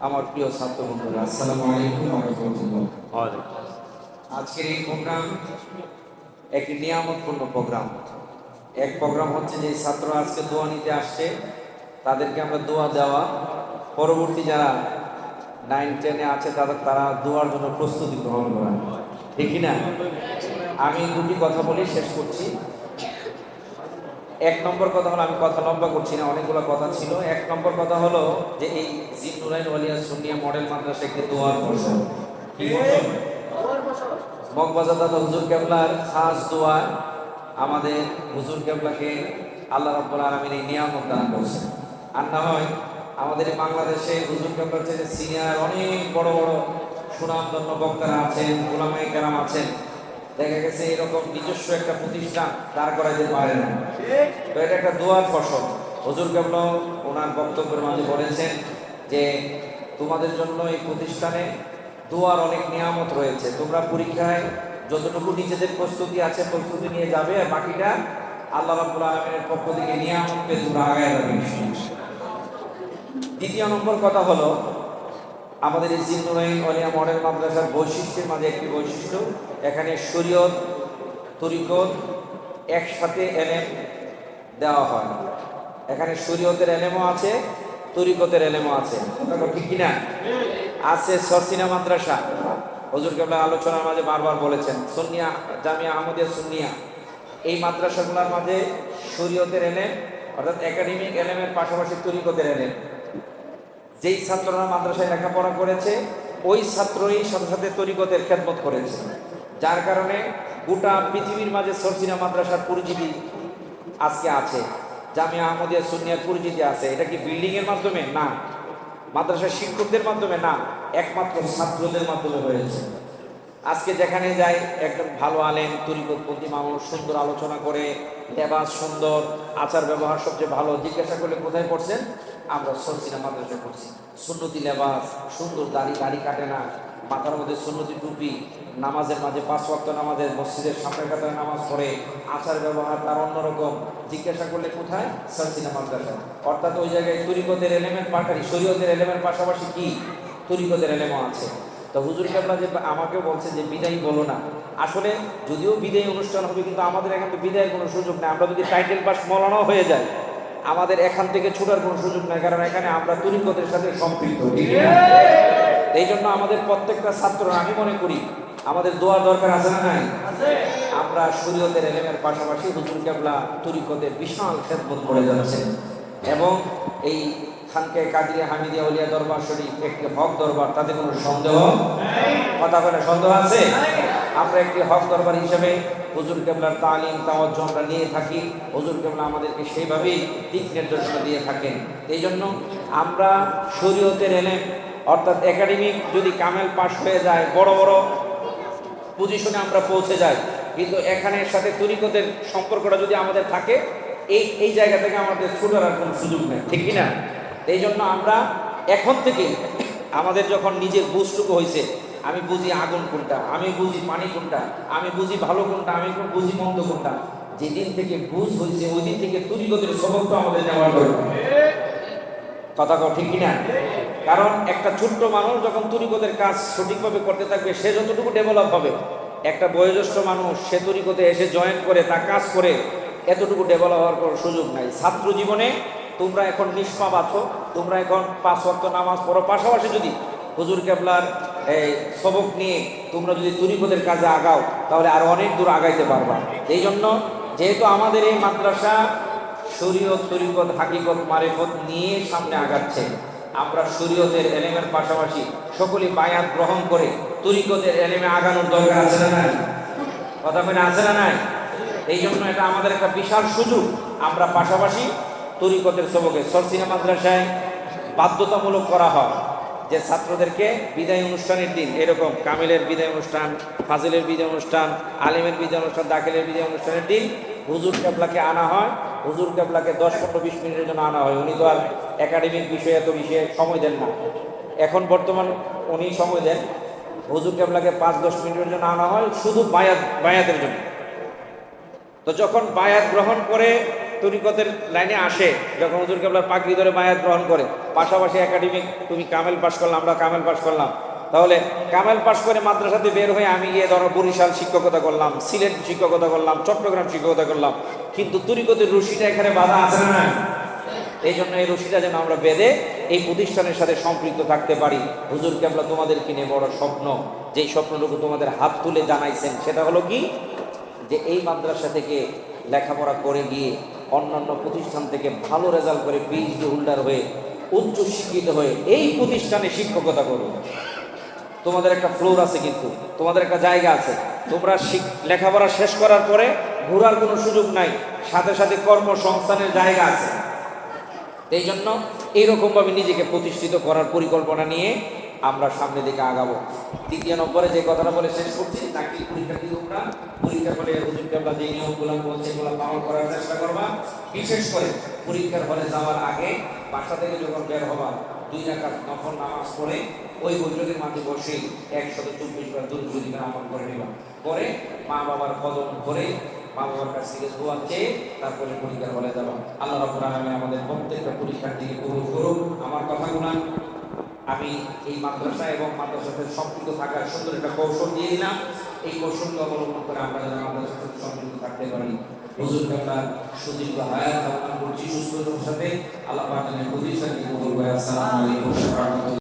আমার প্রিয় ছাত্র বন্ধুরা, আসসালামু আলাইকুম ওয়া রাহমাতুল্লাহ। আজকের এই প্রোগ্রাম একটি নিয়ামতপূর্ণ প্রোগ্রাম। এক প্রোগ্রাম হচ্ছে যে ছাত্ররা আজকে দোয়া নিতে আসছে, তাদেরকে আমরা দোয়া দেওয়া, পরবর্তী যারা 9-10-এ আছে তারা দোয়ার জন্য প্রস্তুতি গ্রহণ করা, ঠিক না? আমি দুটি কথা বলে শেষ করছি। এক নম্বর কথা হলো, আমি কথা লম্বা করছি না, অনেকগুলো কথা ছিল। এক নম্বর কথা হলো যে এই জিন নুরাইন ওয়ালিয়া সুন্নিয়া মডেল মাদ্রাসা একটি দোয়ার ফসল। কি ফসল? মগবাজার দাদা হুজুর কেবলার খাস দোয়া, আমাদের হুজুর কেবলাকে আল্লাহ রাব্বুল আলামিন এই নিয়ামত দান করছেন। আর না হয় আমাদের এই বাংলাদেশে হুজুর কেবলার চেয়ে সিনিয়র অনেক বড় বড় সুনামধন্য বক্তারা আছেন, উলামায়ে কেরাম আছেন, দেখা গেছে এরকম নিজস্ব একটা প্রতিষ্ঠান দাঁড় করাইতে পারে না। তো এটা একটা দোয়ার ফসল। হুজুর কেবল ওনার বক্তব্যের মাঝে বলেছেন যে তোমাদের জন্য এই প্রতিষ্ঠানে দোয়ার অনেক নিয়ামত রয়েছে, তোমরা পরীক্ষায় যতটুকু নিজেদের প্রস্তুতি আছে প্রস্তুতি নিয়ে যাবে, আর বাকিটা আল্লাহ রাব্বুল আলামিনের পক্ষ থেকে নিয়ামত পেয়ে তোমরা আগায় যাবে। দ্বিতীয় নম্বর কথা হলো, আমাদের এই জিন নুরাইন ওয়ালিয়া মডেল মাদ্রাসার বৈশিষ্ট্যের মাঝে একটি বৈশিষ্ট্য, এখানে শরীয়ত তরিকত একসাথে এলেম দেওয়া হয়। এখানে শরীয়তের এলেমও আছে, তরিকতের এলেমও আছে, ঠিক কিনা? আছে সরসিনা মাদ্রাসা, হুজুর কেবলা আলোচনার মাঝে বারবার বলেছেন, সুন্নিয়া জামিয়া আহমদিয়া সুন্নিয়া, এই মাদ্রাসাগুলোর মাঝে শরীয়তের এলেম অর্থাৎ একাডেমিক এলেমের পাশাপাশি তরিকতের এলেম। যেই ছাত্ররা মাদ্রাসায় লেখাপড়া করেছে ওই ছাত্রই সাথে সাথে তরিকতের খেদমত করেছে, যার কারণে গোটা পৃথিবীর মাঝে সরসিনা মাদ্রাসার পরিচিতি আজকে আছে, জামিয়া আহমদিয়া সুন্নিয়ার পরিচিতি আছে। এটা কি বিল্ডিং এর মাধ্যমে? না। মাদ্রাসার শিক্ষকদের মাধ্যমে? না, একমাত্র ছাত্রদের মাধ্যমে হয়েছে। আজকে যেখানে যাই একদম ভালো আলেম, তরিকতপন্থী মানুষ, সুন্দর আলোচনা করে, লেবাস সুন্দর, আচার ব্যবহার সবচেয়ে ভালো, জিজ্ঞাসা করলে কোথায় পড়ছেন? আমরা সরসিনা মাদ্রাসা করছি। সুন্নতি লেবাস, সুন্দর দাড়ি কাটে না, মাথার মধ্যে সুন্নতি টুপি, নামাজের মাঝে 5 ওয়াক্ত নামাজের মসজিদের সামনের কাতারে নামাজ পড়ে, আচার ব্যবহার তার অন্যরকম। জিজ্ঞাসা করলে কোথায়? সরসিনা মাদ্রাসা। অর্থাৎ ওই জায়গায় তরিকতের এলেমের পাশাপাশি শরীয়তের এলেমের পাশাপাশি কি তরিকতের এলেমও আছে। তো হুজুর কেবলা যে আমাকে বলছে যে বিদায় বলো না, আসলে যদিও বিদায় অনুষ্ঠান হবে কিন্তু আমাদের এখান থেকে বিদায়ের কোনো সুযোগ নেই। আমরা যদি টাইটেল পাস মৌলানাও হয়ে যায়, আমাদের এখান থেকে ছুটার কোনো সুযোগ নেই, কারণ এখানে আমরা তরিকতের সাথে সম্পৃক্ত। এই জন্য আমাদের প্রত্যেকটা ছাত্র, আমি মনে করি আমাদের দোয়া দরকার আছে না নাই? আমরা শরীয়তের এলেমের পাশাপাশি হুজুর কেবলা তরিকতের বিশাল খেদমত করে যাচ্ছেন, এবং এই খানকে কাদিরিয়া হামিদিয়া ওলিয়া দরবার শরীফ একটি হক দরবার, তাতে কোনো সন্দেহ কথা বলে সন্দেহ আছে? আমরা একটি হক দরবার হিসেবে হুজুর কেবলার তালিম তাওয়াজ্জু আমরা নিয়ে থাকি। হুজুর কেবলা আমাদেরকে সেইভাবেই দিক নির্দেশনা দিয়ে থাকেন। এই জন্য আমরা শরীয়তের এলেম অর্থাৎ একাডেমিক যদি কামেল পাশ হয়ে যায়, বড় বড় পজিশনে আমরা পৌঁছে যাই, কিন্তু এখানের সাথে তরিকতের সম্পর্কটা যদি আমাদের থাকে, এই জায়গা থেকে আমাদের ছুটার আর কোনো সুযোগ নেই, ঠিক কিনা? এই জন্য আমরা এখন থেকে আমাদের যখন নিজের বুঝটুকু হয়েছে, আমি বুঝি আগুন কোনটা, আমি বুঝি পানি কোনটা, আমি বুঝি ভালো কোনটা, আমি বুঝি মন্দ কোনটা, যেদিন থেকে বুঝ হয়েছে ওই দিন থেকে তরিকতের সবকটা আমাদের নেওয়ার দরকার। কথা কও ঠিক কিনা? কারণ একটা ছোট্ট মানুষ যখন তরিকতের কাজ সঠিকভাবে করতে থাকবে, সে যতটুকু ডেভেলপ হবে, একটা বয়োজ্যেষ্ঠ মানুষ সে তরিকতে এসে জয়েন করে তা কাজ করে এতটুকু ডেভেলপ হওয়ার কোনো সুযোগ নাই। ছাত্র জীবনে তোমরা এখন নিষ্পাপ আছো, তোমরা এখন 5 ওয়াক্ত নামাজ পড়ো, পাশাপাশি যদি হুজুর কেবলার এই সবক নিয়ে তোমরা যদি তরিকতের কাজে আগাও, তাহলে আরো অনেক দূর আগাইতে পারবা। এই জন্য যেহেতু আমাদের এই মাদ্রাসা শরীয়ত তরিকত হাকিকত মারিফত নিয়ে সামনে আগাচ্ছে, আমরা শরীয়তের এলেমের পাশাপাশি সকলেই বায়াত গ্রহণ করে তরিকতের এলেমে আগানোর দরকার আছে না নাই? কথা বলে আছে না নাই? এই জন্য এটা আমাদের একটা বিশাল সুযোগ। আমরা পাশাপাশি তরিকতের সবকে সরসিনা মাদ্রাসায় বাধ্যতামূলক করা হয় যে ছাত্রদেরকে বিদায় অনুষ্ঠানের দিন এরকম কামিলের বিদায় অনুষ্ঠান, ফাজিলের বিদায় অনুষ্ঠান, আলিমের বিদায় অনুষ্ঠান, দাখিলের বিদায় অনুষ্ঠানের দিন হুজুর কেবলাকে আনা হয়। হুজুর কেবলাকে 10-15-20 মিনিটের জন্য আনা হয়। উনি তো আর একাডেমিক বিষয়ে এত বিষয়ে সময় দেন না, এখন বর্তমান উনি সময় দেন। হুজুর কেবলাকে 5-10 মিনিটের জন্য আনা হয় শুধু বায়াতের জন্য। তো যখন বায়াত গ্রহণ করে তরিকতের লাইনে আসে, যখন হুজুর কেবলার পাগড়ি ধরে বায়াত গ্রহণ করে, পাশাপাশি একাডেমিক তুমি কামেল পাশ করলাম, আমরা কামেল পাশ করলাম, তাহলে কামেল পাশ করে মাদ্রাসাতে বের হয়ে আমি গিয়ে ধরো বরিশাল শিক্ষকতা করলাম, সিলেট শিক্ষকতা করলাম, চট্টগ্রাম শিক্ষকতা করলাম, কিন্তু তরিকতের রশিটা এখানে বাধা আছে না? এই জন্য এই রশিটা যেন আমরা বেঁধে এই প্রতিষ্ঠানের সাথে সম্পৃক্ত থাকতে পারি। হুজুর কেবলা তোমাদেরকে নিয়ে বড় স্বপ্ন, যেই স্বপ্নটুকু তোমাদের হাত তুলে জানাইছেন সেটা হলো কি, যে এই মাদ্রাসা থেকে লেখাপড়া করে গিয়ে অন্যান্য প্রতিষ্ঠান থেকে ভালো রেজাল্ট করে পিএইচডি হোল্ডার হয়ে উচ্চ শিক্ষিত হয়ে এই প্রতিষ্ঠানে শিক্ষকতা করো। তোমাদের একটা ফ্লোর আছে, কিন্তু তোমাদের একটা জায়গা আছে, তোমরা লেখাপড়া শেষ করার পরে ঘোরার কোনো সুযোগ নাই, সাথে সাথে কর্মসংস্থানের জায়গা আছে। এই জন্য এইরকমভাবে নিজেকে প্রতিষ্ঠিত করার পরিকল্পনা নিয়ে আমরা সামনে দিকে আগাবো। দ্বিতীয় নম্বরে যে কথাটা বলে শেষ করছি, চাকরি পরীক্ষার্থী তোমরা পরীক্ষা করে হুজুর কেবলা যে নিয়মগুলো বলছে এগুলো পালন করার চেষ্টা করবা। বিশেষ করে পরীক্ষার হলে যাওয়ার আগে বাসা থেকে যখন বের হবা 2 রাকাত নফল নামাজ পড়ে ওই বৈঠকের মাঝে বসে 124 বার দুরূদ শরীফ আমল করে নিবা। পরে মা বাবার কদম ধরে মা বাবার কাছ থেকে দোয়া চেয়ে তারপরে পরীক্ষার হলে যাবা। আল্লাহ রাব্বুল আলামিন আমাদের প্রত্যেকটা পরীক্ষার্থীকে কবুল করুন। আমার কথাগুলো আমি এই মাদ্রাসা এবং মাদ্রাসার সাথে সম্পৃক্ত থাকার সুন্দর একটা কৌশল দিয়ে দিলাম। এই কৌশলকে অবলম্বন করে আমরা যেন মাদ্রাসার সাথে সম্পৃক্ত থাকতে পারি। হুজুর কেবলার সুদীর্ঘ হায়াত কামনা করছি সুস্থতার সাথে। আল্লাহ পাক যেন প্রতিষ্ঠানকে কবুল করে। আসসালামু আলাইকুম ওয়া রাহমাতুল্লাহ।